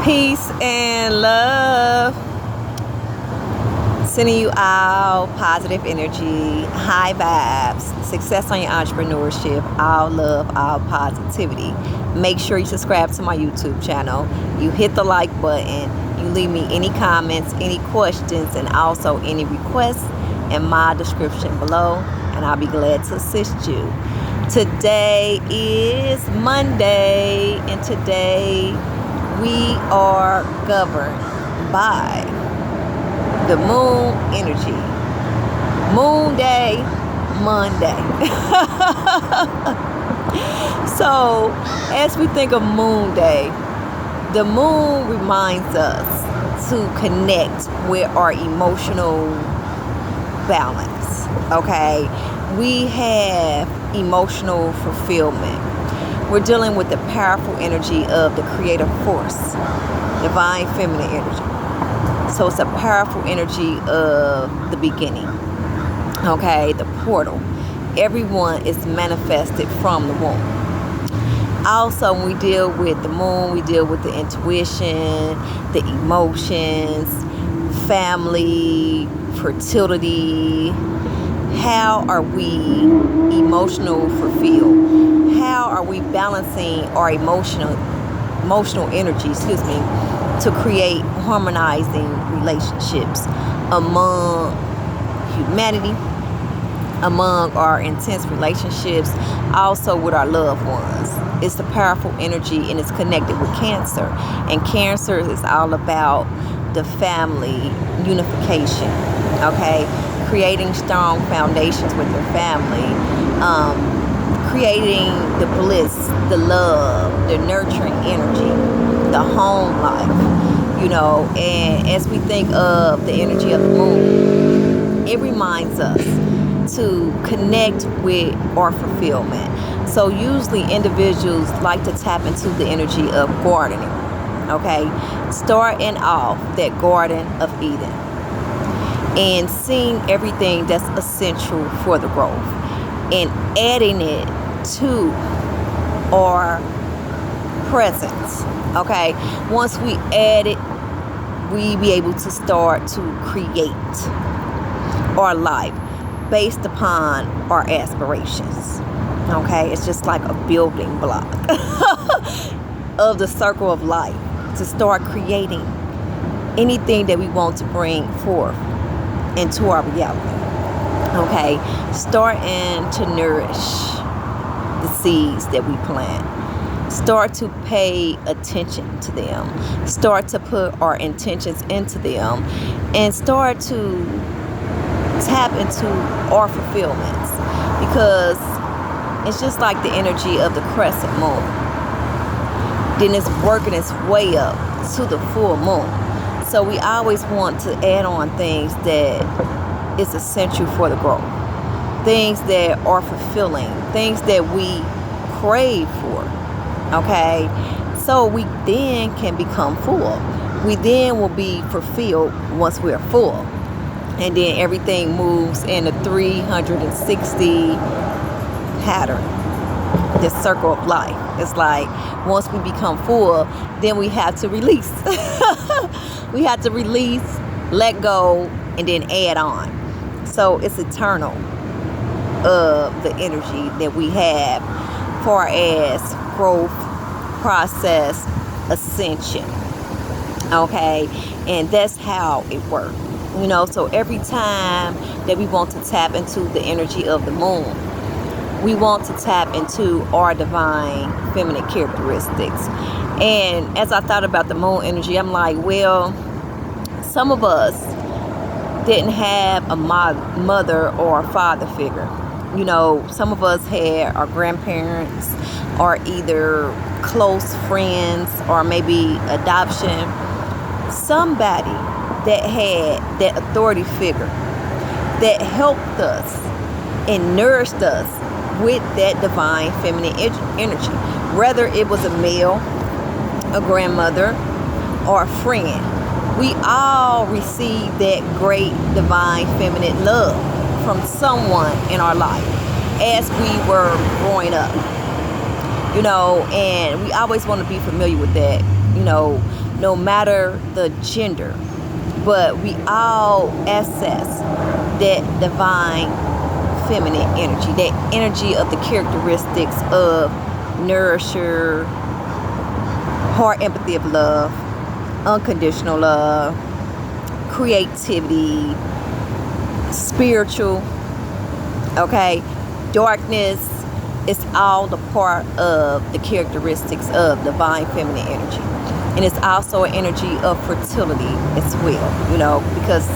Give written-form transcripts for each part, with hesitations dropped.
Peace and love. Sending you all positive energy, high vibes, success on your entrepreneurship, all love, all positivity. Make sure you subscribe to my YouTube channel. You hit the like button. You leave me any comments, any questions, and also any requests in my description below, and I'll be glad to assist you. Today is Monday, and today we are governed by the moon energy. Moon day, Monday. So, as we think of moon day, the moon reminds us to connect with our emotional balance. Okay? We have emotional fulfillment. We're dealing with the powerful energy of the creative force, divine feminine energy. So it's a powerful energy of the beginning. Okay, the portal. Everyone is manifested from the womb. Also, when we deal with the moon, we deal with the intuition, the emotions, family, fertility. How are we emotional fulfilled? How are we balancing our emotional energy, to create harmonizing relationships among humanity, among our intense relationships, also with our loved ones. It's the powerful energy, and it's connected with Cancer. And Cancer is all about the family unification, okay? Creating strong foundations with your family, creating the bliss, the love, the nurturing energy, the home life, and as we think of the energy of the moon, it reminds us to connect with our fulfillment. So usually individuals like to tap into the energy of gardening, okay? Starting off that Garden of Eden and seeing everything that's essential for the growth and adding it to our presence. Okay, once we add it, we be able to start to create our life based upon our aspirations. Okay, it's just like a building block of the circle of life to start creating anything that we want to bring forth into our reality. Okay, starting to nourish the seeds that we plant. Start to pay attention to them. Start to put our intentions into them, and start to tap into our fulfillments, because it's just like the energy of the crescent moon. Then it's working its way up to the full moon. So we always want to add on things that is essential for the growth, things that are fulfilling, things that we crave for. Okay, so we then can become full. We then will be fulfilled once we're full, and then everything moves in a 360 pattern, this circle of life. It's like once we become full, then we have to release. We have to release, let go, and then add on. So it's eternal of the energy that we have far as growth, process, ascension. Okay, and that's how it works. So every time that we want to tap into the energy of the moon, we want to tap into our divine feminine characteristics. And as I thought about the moon energy, I'm like, well, some of us didn't have a mother or a father figure. Some of us had our grandparents, or either close friends, or maybe adoption. Somebody that had that authority figure that helped us and nourished us with that divine feminine energy. Whether it was a male, a grandmother, or a friend, we all receive that great divine feminine love from someone in our life as we were growing up. And we always want to be familiar with that, no matter the gender. But we all access that divine feminine energy, that energy of the characteristics of nourisher, heart empathy of love, unconditional love, creativity, spiritual, okay? Darkness is all the part of the characteristics of divine feminine energy. And it's also an energy of fertility as well, you know, because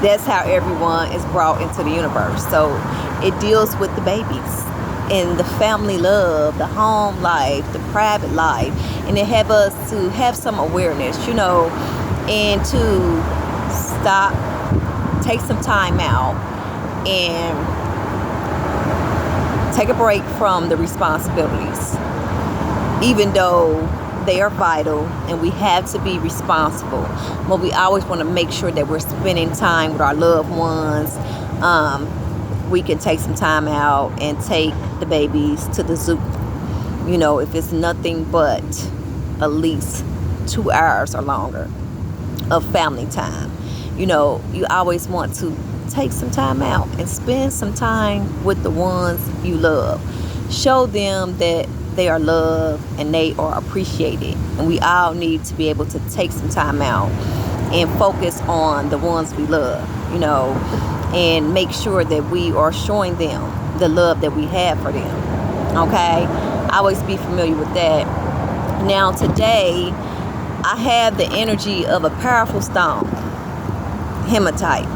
that's how everyone is brought into the universe. So it deals with the babies and the family love, the home life, the private life, and it have us to have some awareness, you know, and to stop, take some time out and take a break from the responsibilities, even though they are vital and we have to be responsible. But we always want to make sure that we're spending time with our loved ones. We can take some time out and take the babies to the zoo, you know, if it's nothing but at least 2 hours or longer of family time. You know, you always want to take some time out and spend some time with the ones you love. Show them that they are loved and they are appreciated. And we all need to be able to take some time out and focus on the ones we love, you know, and make sure that we are showing them the love that we have for them. Okay? Always be familiar with that. Now today, I have the energy of a powerful stone, hematite.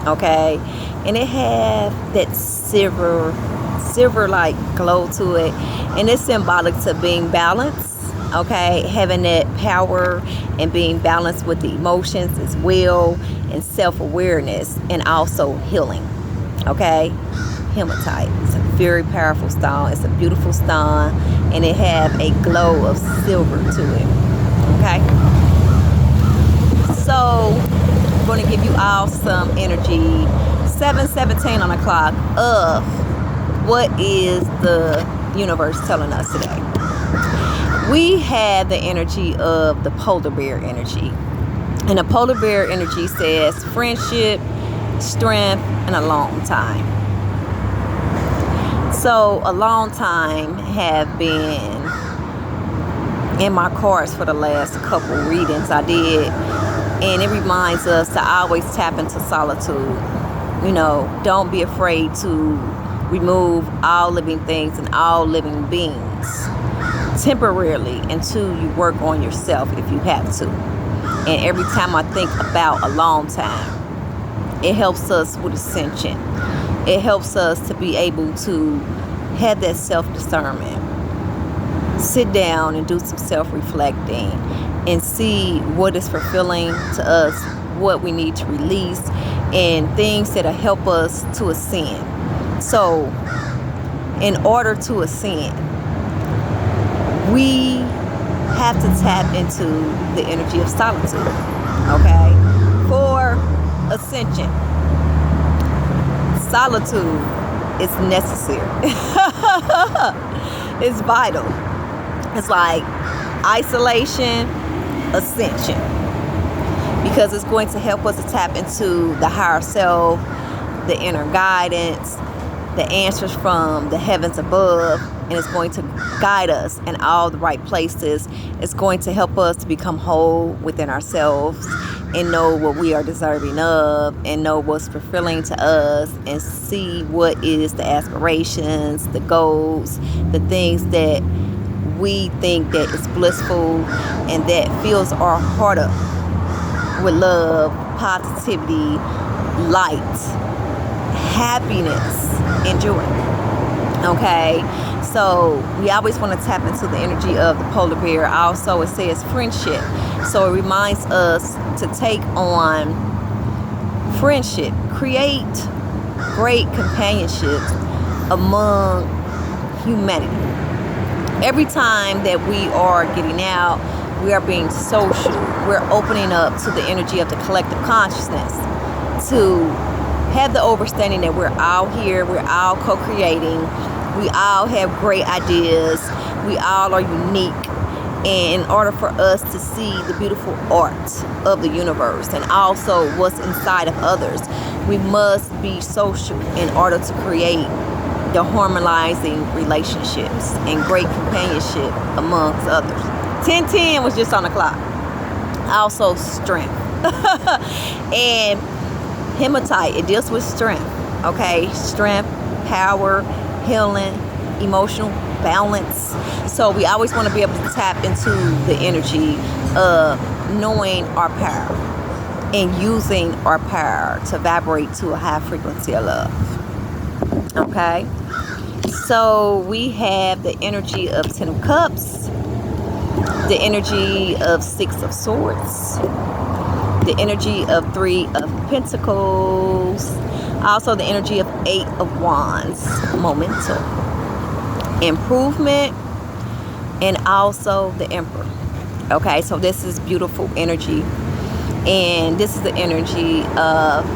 Okay? And it have that silver like glow to it, and it's symbolic to being balanced. Okay, having that power and being balanced with the emotions as well, and self-awareness, and also healing. Okay, hematite, it's a very powerful stone. It's a beautiful stone, and it have a glow of silver to it. Okay, so I'm going to give you all some energy, 7:17 on the clock, of what is the universe telling us today. We have the energy of the polar bear energy. And the polar bear energy says friendship, strength, and a long time. So a long time have been in my cards for the last couple readings I did. And it reminds us to always tap into solitude. You know, don't be afraid to remove all living things and all living beings temporarily until you work on yourself if you have to. And every time I think about a long time, it helps us with ascension. It helps us to be able to have that self-discernment. Sit down and do some self-reflecting and see what is fulfilling to us, what we need to release, and things that'll help us to ascend. So, in order to ascend, we have to tap into the energy of solitude, okay? For ascension, solitude is necessary. It's vital. It's like isolation, ascension, because it's going to help us to tap into the higher self, the inner guidance, the answers from the heavens above, and it's going to guide us in all the right places. It's going to help us to become whole within ourselves and know what we are deserving of, and know what's fulfilling to us, and see what is the aspirations, the goals, the things that we think that is blissful and that fills our heart up with love, positivity, light, happiness, and joy. Okay, so we always want to tap into the energy of the polar bear. Also, it says friendship, so it reminds us to take on friendship, create great companionship among humanity. Every time that we are getting out, we are being social, we're opening up to the energy of the collective consciousness, to have the understanding that we're all here, we're all co-creating, we all have great ideas, we all are unique, And in order for us to see the beautiful art of the universe and also what's inside of others, we must be social in order to create the harmonizing relationships and great companionship amongst others. 1010 was just on the clock. Also strength. And hematite, it deals with strength. Okay, strength, power, healing, emotional balance. So we always want to be able to tap into the energy of knowing our power and using our power to vibrate to a high frequency of love. Okay, so we have the energy of 10 of cups, the energy of 6 of swords, the energy of 3 of pentacles, also the energy of 8 of wands, momentum, improvement, and also the emperor. Okay, so this is beautiful energy, and this is the energy of,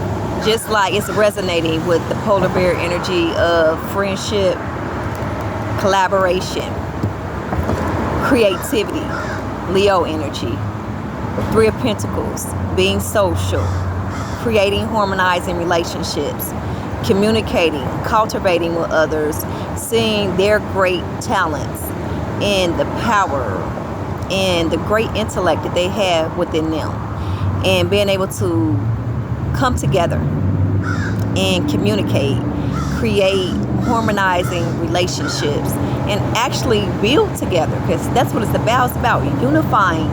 just like it's resonating with the polar bear energy of friendship, collaboration, creativity, Leo energy, 3 of pentacles, being social, creating harmonizing relationships, communicating, cultivating with others, seeing their great talents and the power and the great intellect that they have within them, and being able to come together and communicate, create harmonizing relationships, and actually build together, because that's what it's about. It's about unifying.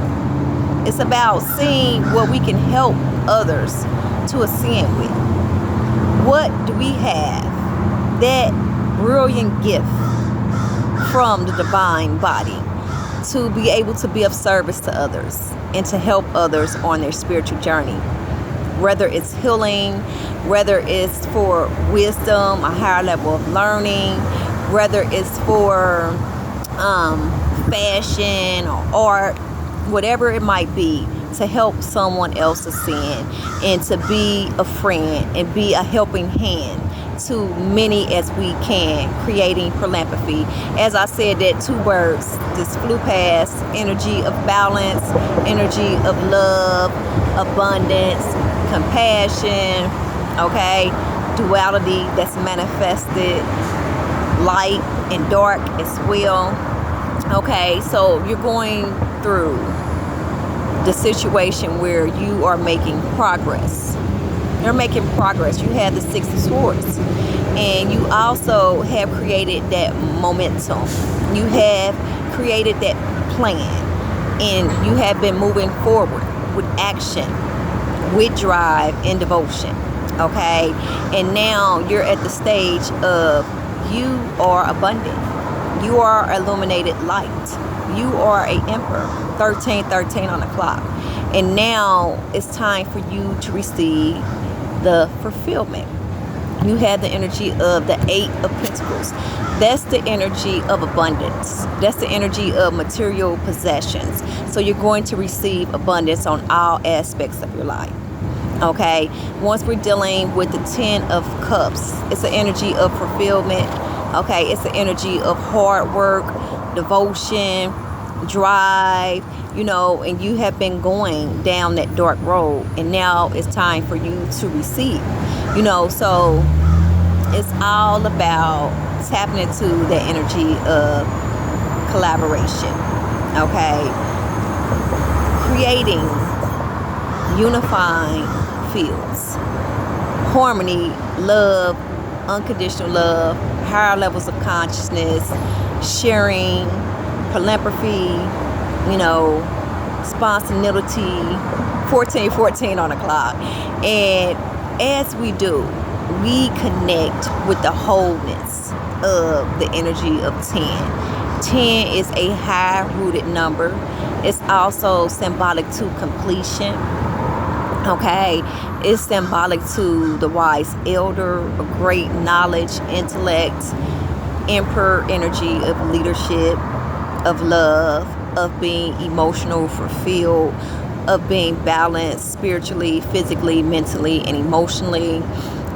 It's about seeing what we can help others to ascend with. What do we have? That brilliant gift from the divine body to be able to be of service to others and to help others on their spiritual journey. Whether it's healing, whether it's for wisdom, a higher level of learning, whether it's for fashion or art, whatever it might be, to help someone else ascend and to be a friend and be a helping hand to many as we can, creating philanthropy. As I said, that 2 words just flew past: energy of balance, energy of love, abundance, compassion, okay, duality that's manifested, light and dark as well. Okay, so you're going through the situation where you are making progress. You're making progress. You have the 6 of swords, and you also have created that momentum. You have created that plan, and you have been moving forward with action, with drive and devotion. Okay, and now you're at the stage of you are abundant. You are illuminated light. You are an emperor. 1313 on the clock. And now it's time for you to receive the fulfillment. You have the energy of the 8 of pentacles. That's the energy of abundance. That's the energy of material possessions. So you're going to receive abundance on all aspects of your life. Okay, once we're dealing with the 10 of cups, it's the energy of fulfillment. Okay, it's the energy of hard work, devotion, drive, you know, and you have been going down that dark road, and now it's time for you to receive, you know. So it's all about tapping into the energy of collaboration. Okay, creating unifying fields, harmony, love, unconditional love, higher levels of consciousness, sharing, philanthropy, you know, spontaneity, 1414 on the clock. And as we do, we connect with the wholeness of the energy of 10. 10 is a high-rooted number. It's also symbolic to completion. Okay, it's symbolic to the wise elder, of great knowledge, intellect, emperor energy of leadership, of love, of being emotional, fulfilled, of being balanced spiritually, physically, mentally, and emotionally.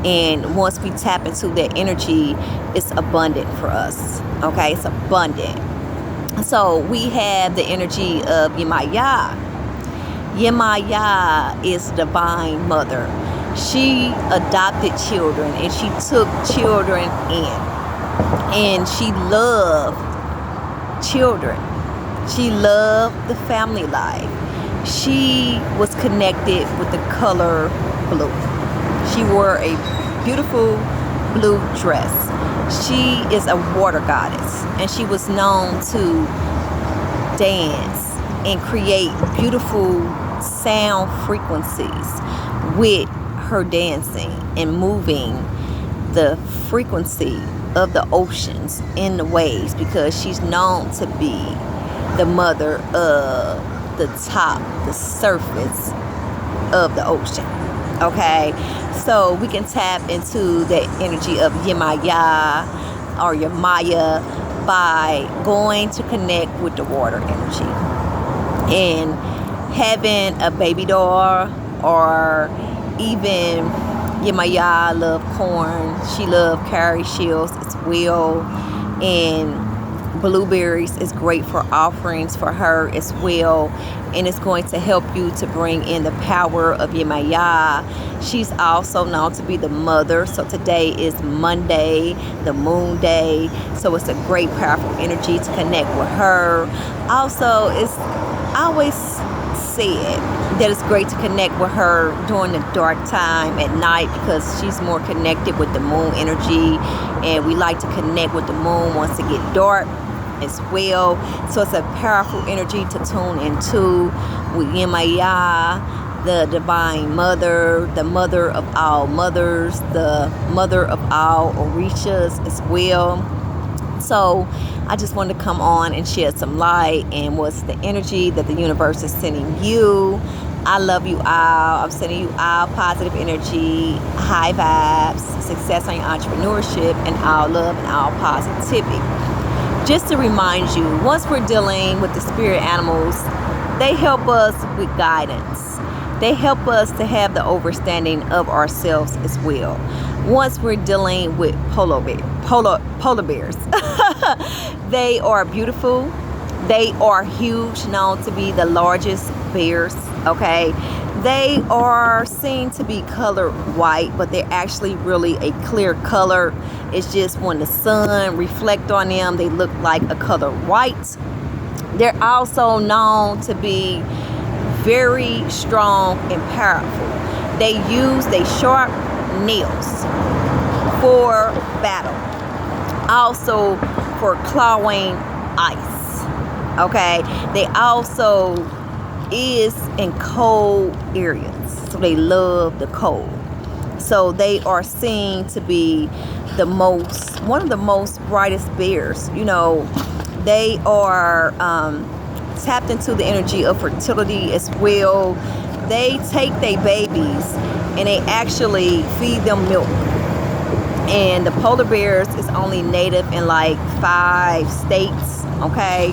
And once we tap into that energy, it's abundant for us. Okay, it's abundant. So we have the energy of Yemaya. Yemaya is divine mother. She adopted children and she took children in. And she loved children. She loved the family life. She was connected with the color blue. She wore a beautiful blue dress. She is a water goddess, and she was known to dance and create beautiful sound frequencies with her dancing and moving the frequency of the oceans in the waves, because she's known to be the mother of the top, the surface of the ocean. Okay, so we can tap into the energy of Yemaya or Yemaya by going to connect with the water energy and having a baby doll, or even Yemaya love corn. She love carry shields as well, and blueberries is great for offerings for her as well, and it's going to help you to bring in the power of Yemaya. She's also known to be the mother, so today is Monday, the moon day, so it's a great powerful energy to connect with her. Also, it's always said that it's great to connect with her during the dark time at night, because she's more connected with the moon energy, and we like to connect with the moon once it gets dark as well. So it's a powerful energy to tune into with Yemaya, the divine mother, the mother of all mothers, the mother of all Orishas as well. So I just wanted to come on and shed some light and what's the energy that the universe is sending you. I love you all. I'm sending you all positive energy, high vibes, success on your entrepreneurship, and all love and all positivity. Just to remind you, once we're dealing with the spirit animals, they help us with guidance. They help us to have the understanding of ourselves as well. Once we're dealing with polar bears, they are beautiful. They are huge, known to be the largest bears, okay? They are seen to be colored white, but they're actually really a clear color. It's just when the sun reflects on them, they look like a color white. They're also known to be very strong and powerful. They use their sharp nails for battle, also for clawing ice, okay? They also is in cold areas, so they love the cold. So they are seen to be one of the most brightest bears. You know, they are tapped into the energy of fertility as well. They take their babies and they actually feed them milk. And the polar bears is only native in like 5 states, okay?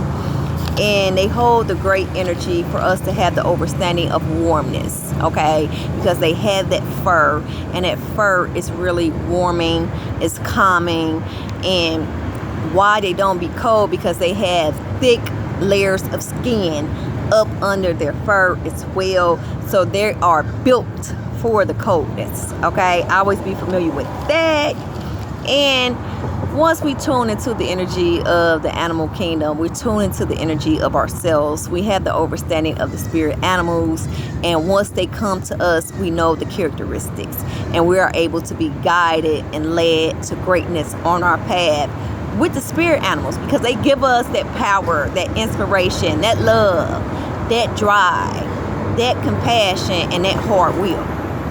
And they hold the great energy for us to have the understanding of warmness, okay? Because they have that fur, and that fur is really warming, it's calming. And why they don't be cold? Because they have thick layers of skin up under their fur as well. So they are built for the coldness, okay? Always be familiar with that. And once we tune into the energy of the animal kingdom, we tune into the energy of ourselves. We have the understanding of the spirit animals, and once they come to us, we know the characteristics, and we are able to be guided and led to greatness on our path with the spirit animals, because they give us that power, that inspiration, that love, that drive, that compassion, and that hard will.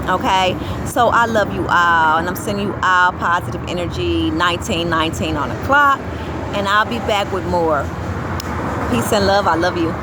Okay, so I love you all, and I'm sending you all positive energy. 1919 on the clock, and I'll be back with more. Peace and love. I love you.